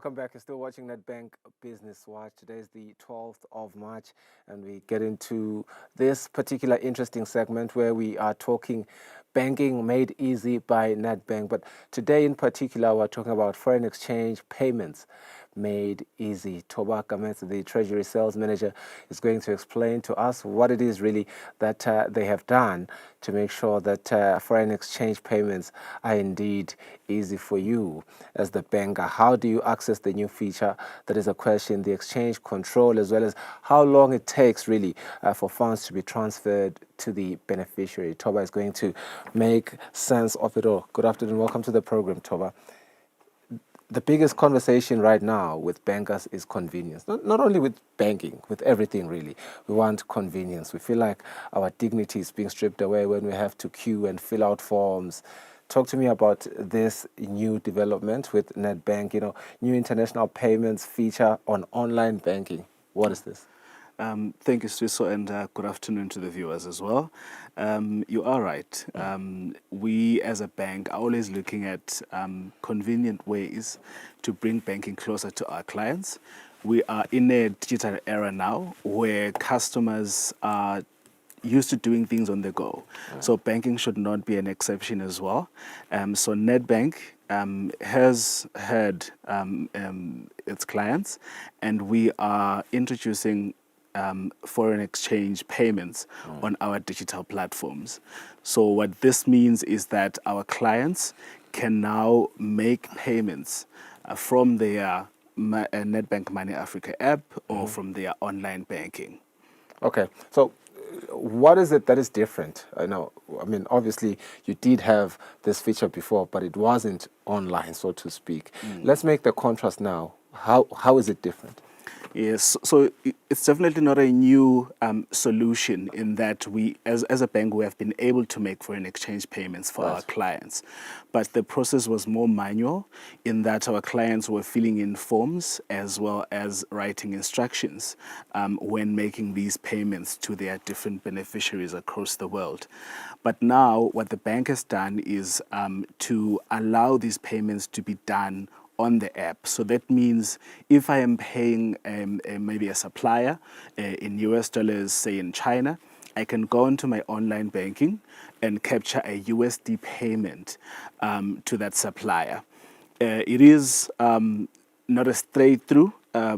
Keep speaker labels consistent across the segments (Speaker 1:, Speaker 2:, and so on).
Speaker 1: Welcome back. You're still watching Nedbank Business Watch. Today is the 12th of March, and we get into this particular interesting segment where we are talking banking made easy by Nedbank. But today, in particular, we're talking about foreign exchange payments made easy. Toba Kamet, the Treasury Sales Manager, is going to explain to us what it is really that they have done to make sure that foreign exchange payments are indeed easy for you as the banker. How do you access the new feature? That is a question. The exchange control, as well as how long it takes really for funds to be transferred to the beneficiary. Toba is going to make sense of it all. Good afternoon. Welcome to the program, Toba. The biggest conversation right now with bankers is convenience. Not only with banking, with everything really. We want convenience. We feel like our dignity is being stripped away when we have to queue and fill out forms. Talk to me about this new development with Nedbank, new international payments feature on online banking. What is this?
Speaker 2: Thank you, Swiso, and good afternoon to the viewers as well. You are right. We as a bank are always looking at convenient ways to bring banking closer to our clients. We are in a digital era now where customers are used to doing things on the go. So banking should not be an exception as well. So Nedbank has heard its clients, and we are introducing foreign exchange payments on our digital platforms. So what this means is that our clients can now make payments from their Nedbank Money Africa app or from their online banking.
Speaker 1: Okay, so what is it that is different? Obviously you did have this feature before, but it wasn't online, so to speak. Let's make the contrast now. How is it different?
Speaker 2: Yes, so it's definitely not a new solution in that we, as a bank, we have been able to make foreign exchange payments for our clients. But the process was more manual in that our clients were filling in forms as well as writing instructions when making these payments to their different beneficiaries across the world. But now what the bank has done is to allow these payments to be done on the app. So that means if I am paying maybe a supplier in US dollars, say in China, I can go into my online banking and capture a USD payment to that supplier. It is not a straight through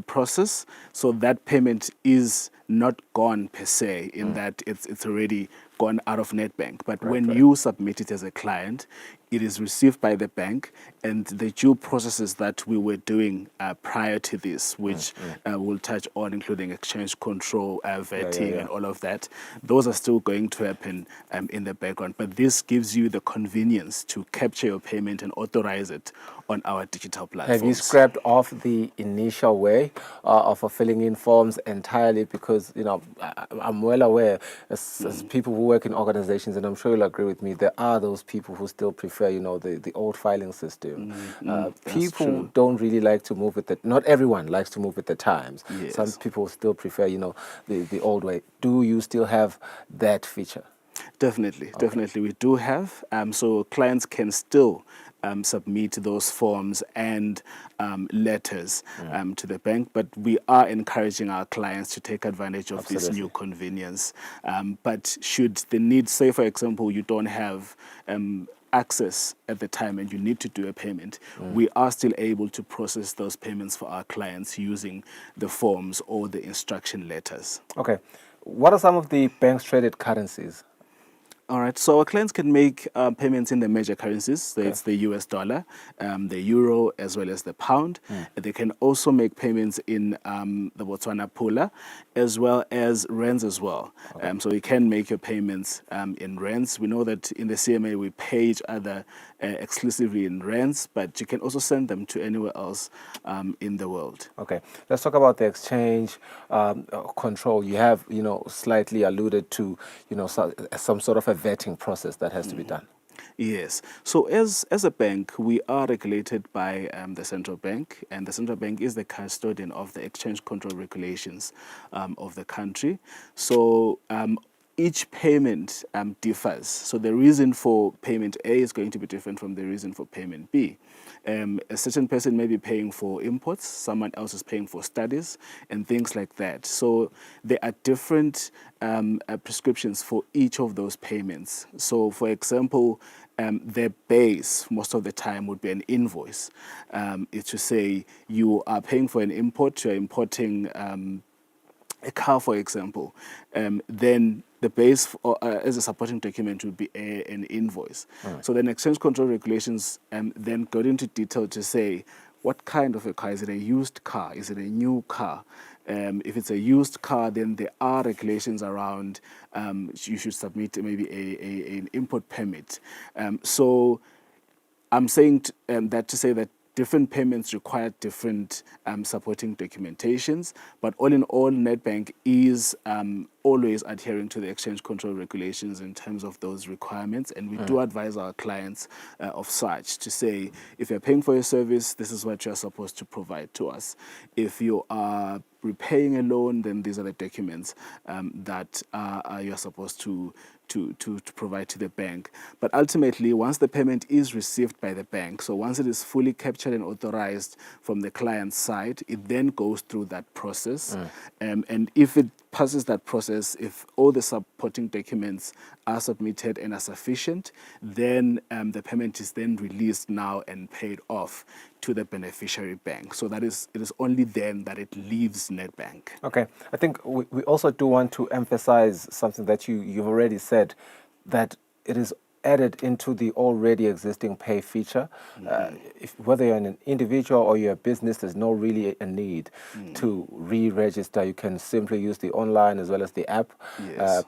Speaker 2: process, so that payment is not gone per se in that it's already gone out of Nedbank. But when you submit it as a client, it is received by the bank, and the due processes that we were doing prior to this, which we'll touch on, including exchange control, vetting, and all of that, those are still going to happen in the background. But this gives you the convenience to capture your payment and authorize it on our digital platforms.
Speaker 1: Have you scrapped off the initial way of filling in forms entirely? Because, I'm well aware, as people who work in organizations, and I'm sure you'll agree with me, there are those people who still prefer, the old filing system. People don't really like to move with it. Not everyone likes to move with the times.
Speaker 2: Yes.
Speaker 1: Some people still prefer, the old way. Do you still have that feature?
Speaker 2: Definitely. We do have. So clients can still submit those forms and letters to the bank, but we are encouraging our clients to take advantage of this new convenience. But should the need, say for example, you don't have access at the time and you need to do a payment, we are still able to process those payments for our clients using the forms or the instruction letters.
Speaker 1: Okay. What are some of the bank's traded currencies?
Speaker 2: All right, so our clients can make payments in the major currencies. So it's the US dollar, the euro, as well as the pound. They can also make payments in the Botswana pula, as well as rands as well. So you can make your payments in rands. We know that in the CMA we pay each other exclusively in rands, but you can also send them to anywhere else in the world.
Speaker 1: Okay, let's talk about the exchange control. You have, slightly alluded to, some sort of a vetting process that has to be done.
Speaker 2: Yes. So as a bank, we are regulated by the central bank, and the central bank is the custodian of the exchange control regulations of the country. So each payment differs. So the reason for payment A is going to be different from the reason for payment B. A certain person may be paying for imports, someone else is paying for studies, and things like that. So there are different prescriptions for each of those payments. So, for example, the base most of the time would be an invoice. It's to say you are paying for an import, you're importing a car, for example, then the base as a supporting document would be an invoice. Right. So then exchange control regulations then go into detail to say what kind of a car. Is it a used car? Is it a new car? If it's a used car, then there are regulations around you should submit maybe an import permit. So I'm saying that to say that different payments require different supporting documentations, but all in all, Nedbank is always adhering to the exchange control regulations in terms of those requirements, and we do advise our clients of such to say, if you're paying for a service, this is what you're supposed to provide to us. If you are repaying a loan, then these are the documents that you're supposed to provide to the bank. But ultimately, once the payment is received by the bank, so once it is fully captured and authorized from the client's side, it then goes through that process. And if it passes that process, if all the supporting documents are submitted and are sufficient, then the payment is then released now and paid off to the beneficiary bank. So it is only then that it leaves Nedbank.
Speaker 1: Okay. I think we also do want to emphasize something that you've already said, that it is added into the already existing pay feature. Whether you're an individual or you're a business, there's no really a need to re-register. You can simply use the online as well as the app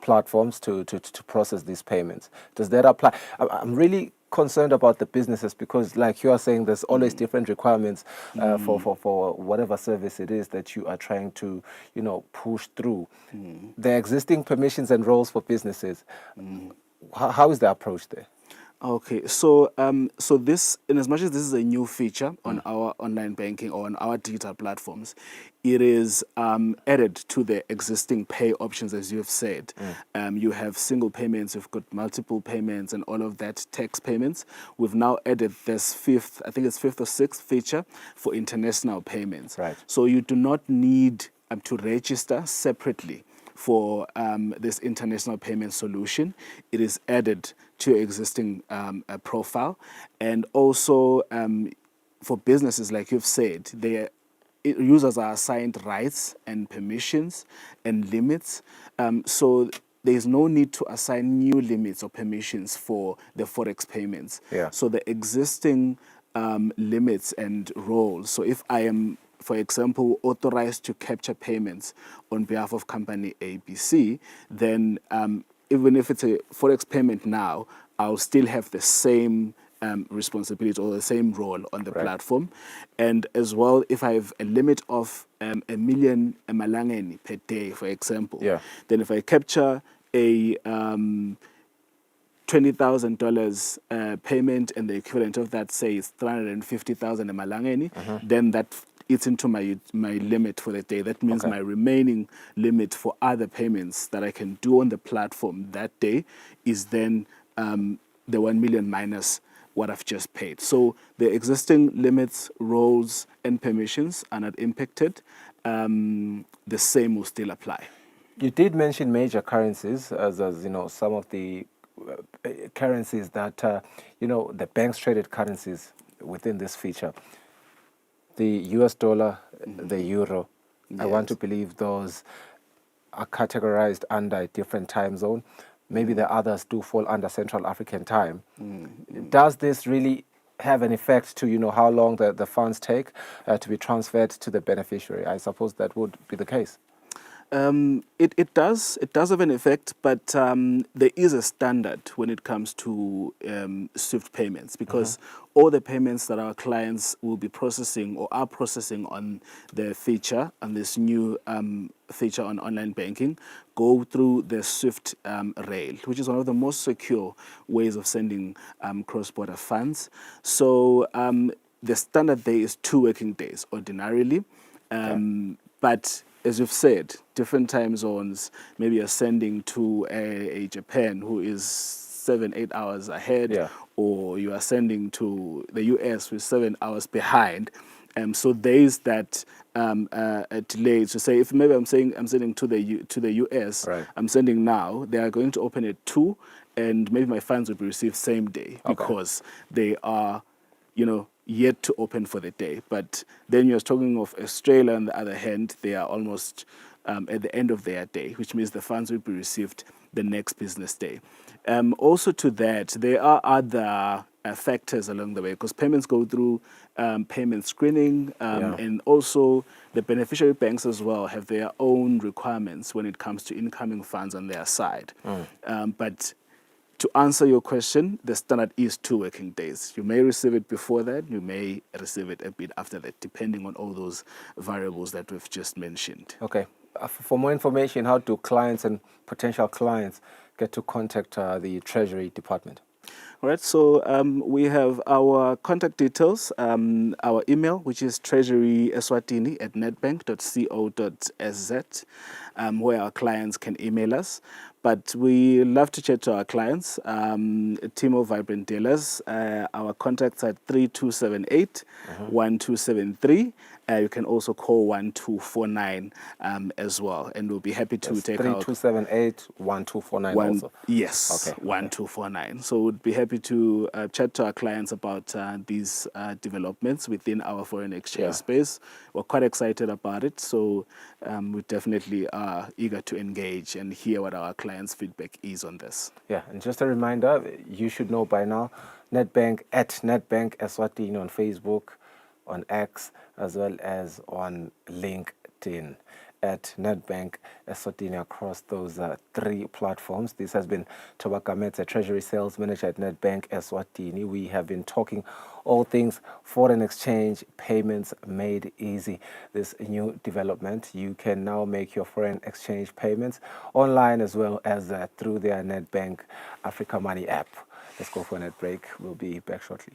Speaker 1: platforms to process these payments. Does that apply? I'm really concerned about the businesses because, like you are saying, there's always different requirements for whatever service it is that you are trying to, push through. The existing permissions and roles for businesses. How is the approach there?
Speaker 2: Okay, so so this, in as much as this is a new feature on our online banking or on our digital platforms, it is added to the existing pay options, as you have said. You have single payments, you've got multiple payments, and all of that, tax payments. We've now added this fifth or sixth feature for international payments.
Speaker 1: Right.
Speaker 2: So you do not need to register separately for this international payment solution. It is added to your existing profile. And also for businesses, like you've said, users are assigned rights and permissions and limits. So there is no need to assign new limits or permissions for the Forex payments.
Speaker 1: Yeah.
Speaker 2: So the existing limits and roles. So if I am, for example, authorized to capture payments on behalf of company ABC, then even if it's a Forex payment now, I'll still have the same responsibility or the same role on the platform. And as well, if I have a limit of 1 million malangeni per day, for example, then if I capture a $20,000 payment and the equivalent of that, say, is 350,000 malangeni, then that eats into my limit for the day. That means my remaining limit for other payments that I can do on the platform that day is then the 1 million minus what I've just paid. So the existing limits, roles, and permissions are not impacted. The same will still apply.
Speaker 1: You did mention major currencies as some of the currencies that the banks traded currencies within this feature. The US dollar, the euro. I want to believe those are categorized under a different time zone. Maybe the others do fall under Central African time. Does this really have an effect to how long the funds take to be transferred to the beneficiary? I suppose that would be the case.
Speaker 2: It does have an effect, but there is a standard when it comes to SWIFT payments, because all the payments that our clients will be processing or are processing on the feature, on this new feature on online banking, go through the SWIFT rail, which is one of the most secure ways of sending cross-border funds. So the standard day is 2 working days ordinarily, but as you've said, different time zones. Maybe you're sending to a Japan who is 7-8 hours ahead,
Speaker 1: Yeah.
Speaker 2: or you are sending to the US who is 7 hours behind. So there is that a delay. So say if maybe I'm sending to the US,
Speaker 1: Right.
Speaker 2: I'm sending now. They are going to open at 2, and maybe my funds will be received same day because they are, yet to open for the day. But then you're talking of Australia on the other hand, they are almost at the end of their day, which means the funds will be received the next business day. Also to that, there are other factors along the way because payments go through payment screening, and also the beneficiary banks as well have their own requirements when it comes to incoming funds on their side. But to answer your question, the standard is 2 working days. You may receive it before that, you may receive it a bit after that, depending on all those variables that we've just mentioned.
Speaker 1: Okay. For more information, how do clients and potential clients get to contact the Treasury Department?
Speaker 2: All right, so we have our contact details, our email, which is treasuryeswatini@nedbank.co.sz, where our clients can email us. But we love to chat to our clients. A team of vibrant dealers. Our contacts are 3278 1273. You can also call 1249 as well, and we'll be happy to take out
Speaker 1: 3278 1249 also.
Speaker 2: Yes,
Speaker 1: Okay.
Speaker 2: 1249. So we'd be happy to chat to our clients about these developments within our foreign exchange space. We're quite excited about it, so we definitely are eager to engage and hear what our clients' feedback is on this.
Speaker 1: Yeah, and just a reminder, you should know by now, Nedbank Eswatini on Facebook, on X, as well as on LinkedIn at Nedbank Eswatini across those 3 platforms. This has been Tobaka Metse, Treasury Sales Manager at Nedbank Eswatini. We have been talking all things foreign exchange payments made easy. This new development, you can now make your foreign exchange payments online as well as through their Nedbank Africa Money app. Let's go for a net break. We'll be back shortly.